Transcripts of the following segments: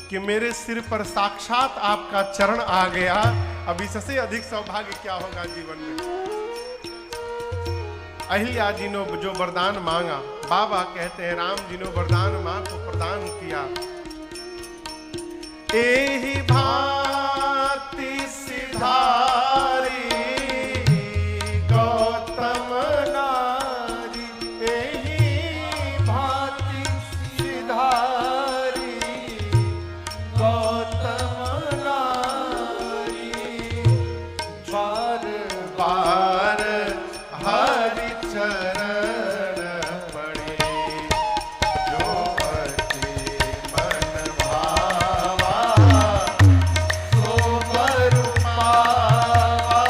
कि मेरे सिर पर साक्षात आपका चरण आ गया, अब इससे अधिक सौभाग्य क्या होगा जीवन में। अहिल्या जी ने जो वरदान मांगा, बाबा कहते हैं राम जी ने वरदान मां को प्रदान किया। एहि भांति सिधारी गौतम नारी, एहि भांति सिधारी गौतम नारी, बार बार हरि चरण पड़े, जो अति मन भावा सो वर पावा,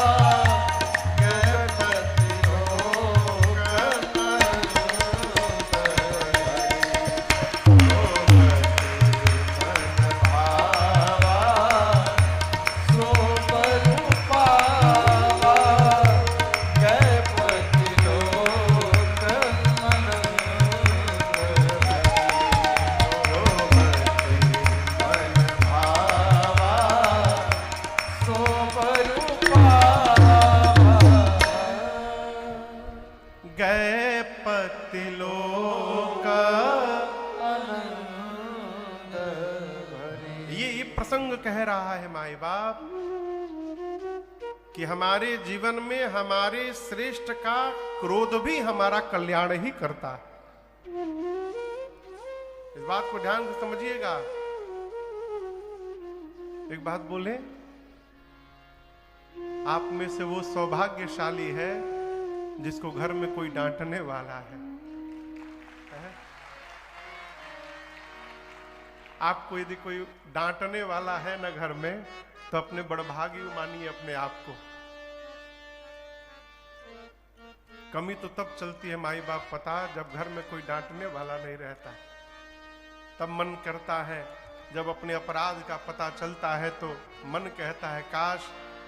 गणपति लोक प्रसंग कह रहा है माई बाप कि हमारे जीवन में हमारे श्रेष्ठ का क्रोध भी हमारा कल्याण ही करता है। इस बात को ध्यान से समझिएगा। एक बात बोले, आप में से वो सौभाग्यशाली है जिसको घर में कोई डांटने वाला है। आपको यदि कोई डांटने वाला है ना घर में, तो अपने बड़भागी मानिए अपने आप को। कमी तो तब चलती है माई बाप पता, जब घर में कोई डांटने वाला नहीं रहता। तब मन करता है, जब अपने अपराध का पता चलता है तो मन कहता है काश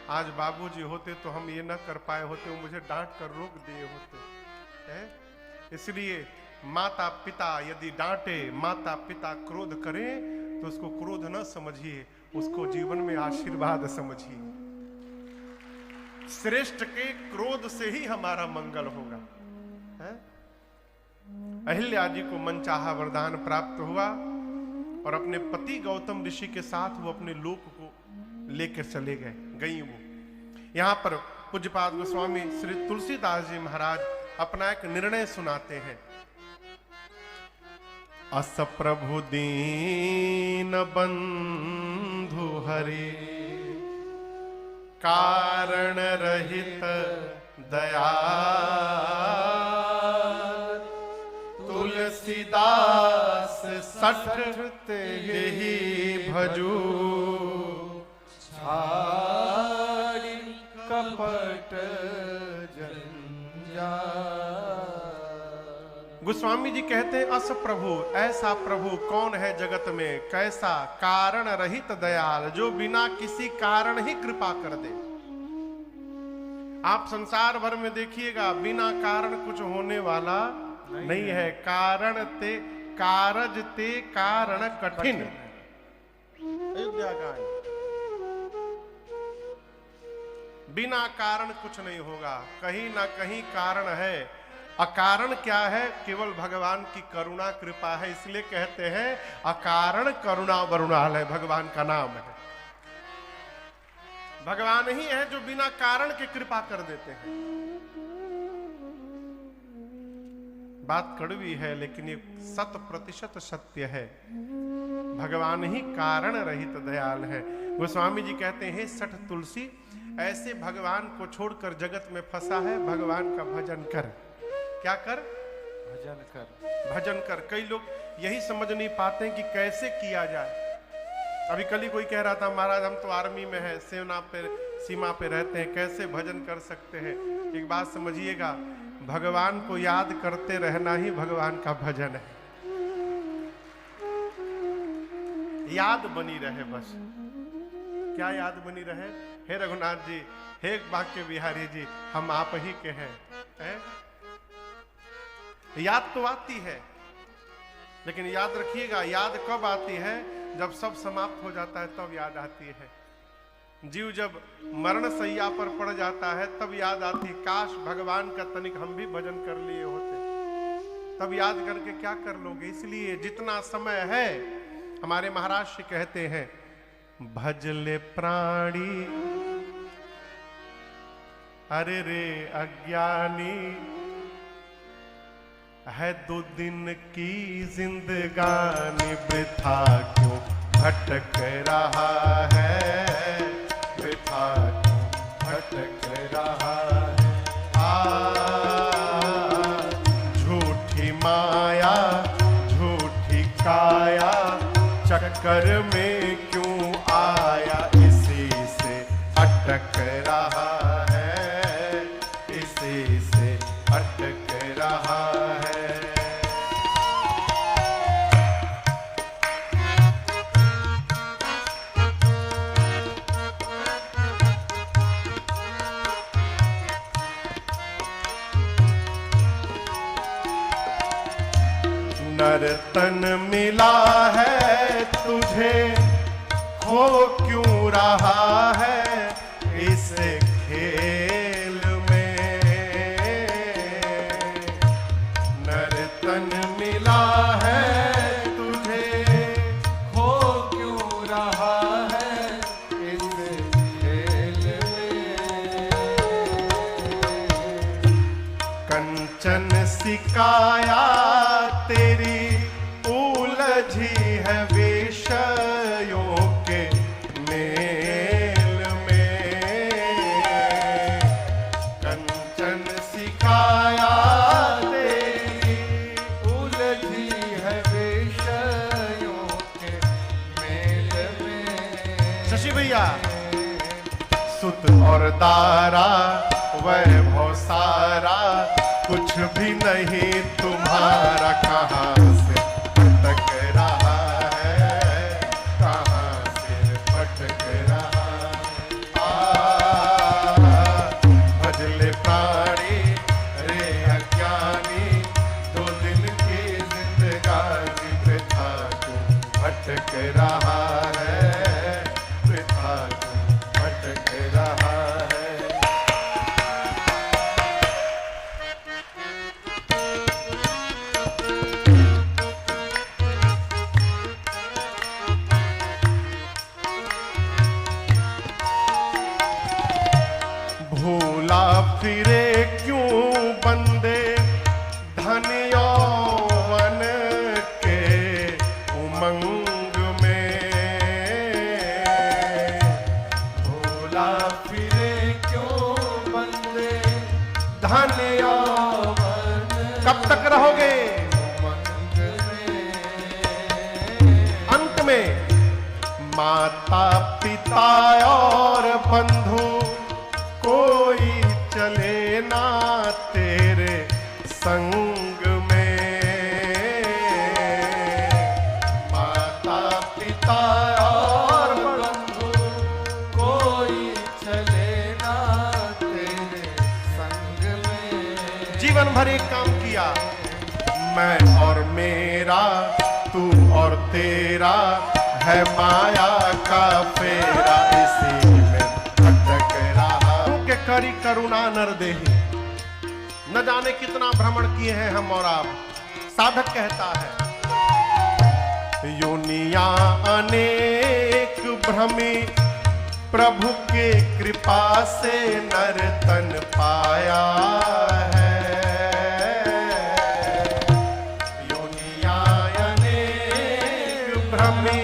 आज बाबूजी होते तो हम ये न कर पाए होते, वो मुझे डांट कर रोक दिए होते है। इसलिए माता पिता यदि डांटे, माता पिता क्रोध करें तो उसको क्रोध न समझिए, उसको जीवन में आशीर्वाद समझिए। श्रेष्ठ के क्रोध से ही हमारा मंगल होगा है? अहिल्या जी को मनचाहा वरदान प्राप्त हुआ और अपने पति गौतम ऋषि के साथ वो अपने लोक को लेकर चले गई। वो यहां पर पूज्यपाद गोस्वामी श्री तुलसीदास जी महाराज अपना एक निर्णय सुनाते हैं। अस प्रभु दीन बंधु हरि, कारण रहित दया, तुलसीदास सठ तेहि भजू, छाड़ी कपट जंजाल। गोस्वामी जी कहते हैं अस प्रभु, ऐसा प्रभु कौन है जगत में, कैसा कारण रहित दयाल, जो बिना किसी कारण ही कृपा कर दे। आप संसार भर में देखिएगा बिना कारण कुछ होने वाला नहीं है। कारण ते कारज ते कारण कठिन, अयोध्या गाय। बिना कारण कुछ नहीं होगा, कहीं ना कहीं कारण है। अकारण क्या है? केवल भगवान की करुणा कृपा है। इसलिए कहते हैं अकारण करुणा वरुणालय, भगवान का नाम है। भगवान ही है जो बिना कारण के कृपा कर देते हैं। बात कड़वी है लेकिन ये 100% सत्य है। भगवान ही कारण रहित दयाल है। गोस्वामी जी कहते हैं सठ तुलसी, ऐसे भगवान को छोड़कर जगत में फंसा है, भगवान का भजन कर। क्या कर? भजन कर। भजन कर। कई लोग यही समझ नहीं पाते कि कैसे किया जाए। अभी कल ही कोई कह रहा था महाराज हम तो आर्मी में है, सेना पे सीमा पे रहते हैं, कैसे भजन कर सकते हैं। एक बात समझिएगा, भगवान को याद करते रहना ही भगवान का भजन है। याद बनी रहे बस। क्या याद बनी रहे? हे रघुनाथ जी, हे बांके बिहारी जी, हम आप ही के हैं है? याद तो आती है, लेकिन याद रखिएगा याद कब आती है? जब सब समाप्त हो जाता है तब याद आती है। जीव जब मरण सैया पर पड़ जाता है तब याद आती है, काश भगवान का तनिक हम भी भजन कर लिए होते। तब याद करके क्या कर लोगे? इसलिए जितना समय है, हमारे महाराज श्री कहते हैं, भजले प्राणी अरे रे अज्ञानी, है 2 दिन की जिंदगानी, वृथा क्यों भटक रहा है, वृथा क्यों भटक रहा है। झूठी माया झूठी काया, चक्कर में क्यों आया, इसी से अटक रहा है, इसी से अटक रहा है। नर्तन मिला है तुझे, खो क्यों रहा है इस खेल में। नर्तन मिला है तुझे, खो क्यों रहा है इस खेल में। कंचन सिकाया तेरी उलझी है विषयों के मेल में। कंचन सिकाया तेरी उलझी है विषयों के मेल में। शशि भैया, सुत और दारा वैभव सारा, कुछ भी नहीं तुम्हारा, कहाँ से भटक रहा है, कहाँ से भटक रहा। भजले प्राणी रे अज्ञानी, 2 दिन की जिंदगानी, वृथा क्यों भटक रहा है, वृथा क्यों भटक रहा है। भूला फिरे क्यों बंदे धन यौवन के उमंग में। भूला फिरे क्यों बंदे धन यौवन, कब तक रहोगे उमंग में। अंत में माता पिता और बंधु कोई चले ना तेरे संग में। माता पिता और बंधु कोई चले ना तेरे संग में। जीवन भर एक काम किया, मैं और मेरा, तू और तेरा, है माया का फेरा, इसी में भटक रहा। करी करुणा नर देहि, न जाने कितना भ्रमण किए हैं हम और आप। साधक कहता है, योनिया अनेक भ्रमी, प्रभु के कृपा से नर तन पाया है। योनिया अनेक भ्रमी,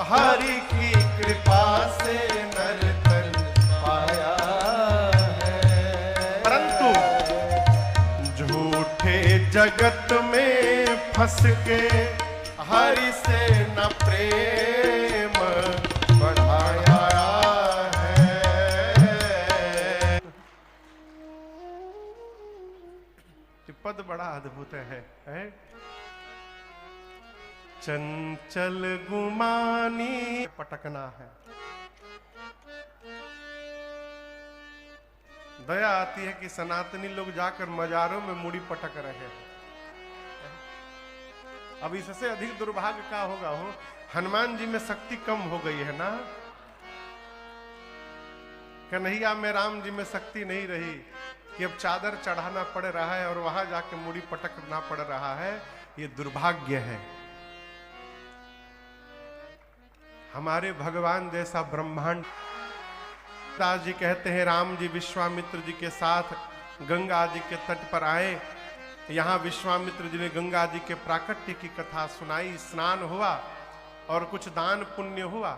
हरि की कृपा से नर तन पाया है। परंतु झूठे जगत में फंस के हरि से न प्रेम बढ़ाया है। पद बड़ा अद्भुत है? चंचल गुमानी पटकना है। दया आती है कि सनातनी लोग जाकर मजारों में मुड़ी पटक रहे हैं। अब इससे अधिक दुर्भाग्य का होगा हो? हनुमान जी में शक्ति कम हो गई है ना, कन्हैया में राम जी में शक्ति नहीं रही कि अब चादर चढ़ाना पड़ रहा है और वहां जाके मुड़ी पटकना पड़ रहा है। ये दुर्भाग्य है। हमारे भगवान जैसा ब्रह्मांड। दास जी कहते हैं राम जी विश्वामित्र जी के साथ गंगा जी के तट पर आए। यहाँ विश्वामित्र जी ने गंगा जी के प्राकट्य की कथा सुनाई, स्नान हुआ और कुछ दान पुण्य हुआ।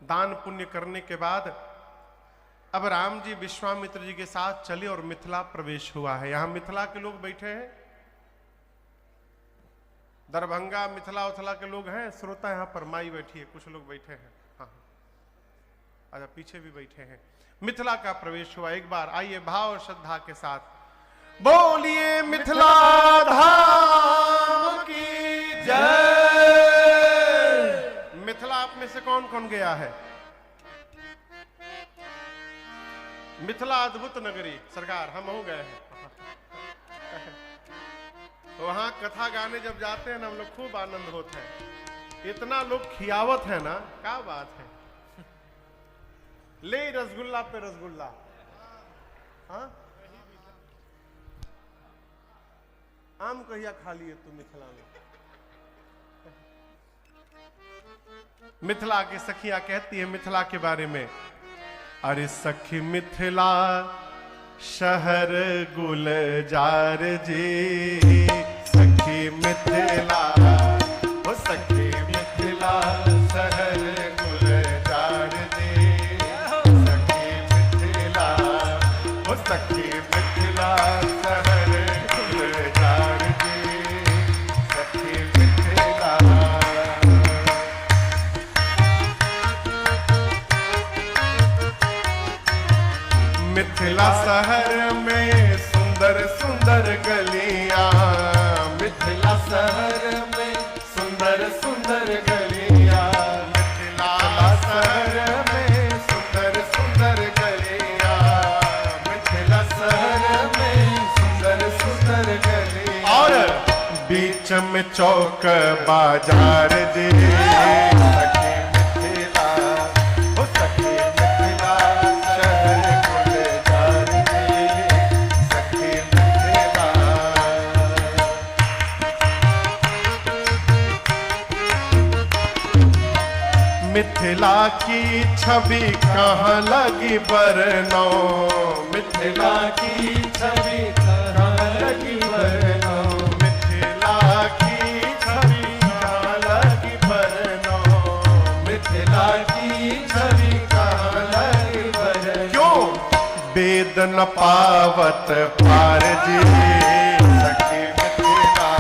दान पुण्य करने के बाद अब राम जी विश्वामित्र जी के साथ चले और मिथिला प्रवेश हुआ है। यहाँ मिथिला के लोग बैठे हैं, दरभंगा मिथिला उथला के लोग हैं श्रोता। यहाँ पर माई बैठी है, कुछ लोग बैठे हैं, हाँ अच्छा पीछे भी बैठे हैं। मिथिला का प्रवेश हुआ। एक बार आइए भाव और श्रद्धा के साथ बोलिए मिथिला धाम की जय। मिथिला आप में से कौन कौन गया है? मिथिला अद्भुत नगरी सरकार, हम हो गए हैं। वहां कथा गाने जब जाते हैं ना हम लोग खूब आनंद होता है। इतना लोग खियावत है ना, क्या बात है। ले रसगुल्ला पे रसगुल्ला, हाँ आम कहिया खा लिए तू मिथिला में। मिथिला की सखिया कहती है मिथिला के बारे में, अरे सखी मिथिला शहर गुलजार जी, सखी मिथिला ओ सखी मिथिला शहर गुलजार जी, सखी मिथिला ओ सखी मिथिला शहर गुलजार जी, सखी मिथिला। मिथिला शहर में सुंदर सुंदर गलियां, मिथिला शहर में सुंदर सुंदर गलियां, मिथिला शहर में सुंदर सुंदर गलियां, मिथिला शहर में सुंदर सुंदर गलियां। और बीच में चौक बाजार जी, मिथिला की छवि कहाँ लगी बरनो, मिथिला की छवि कहाँ लगी बरनो, मिथिला की छवि कहाँ लगी बरनो, मिथिला की छवि कहाँ लगी बरनो। क्यों वेद न पावत पार जी, सखी मिथिला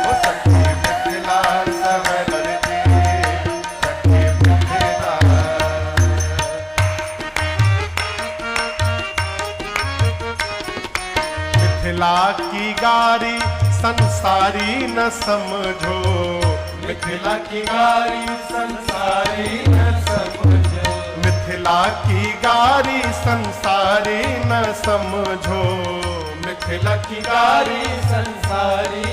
ओ सखी मिथिला शहर जी, मिथिला की गारी संसारी न समझो, मिथिला की गारी संसारी न समझो, मिथिला की गारी संसारी न समझो, मिथिला की गारी संसारी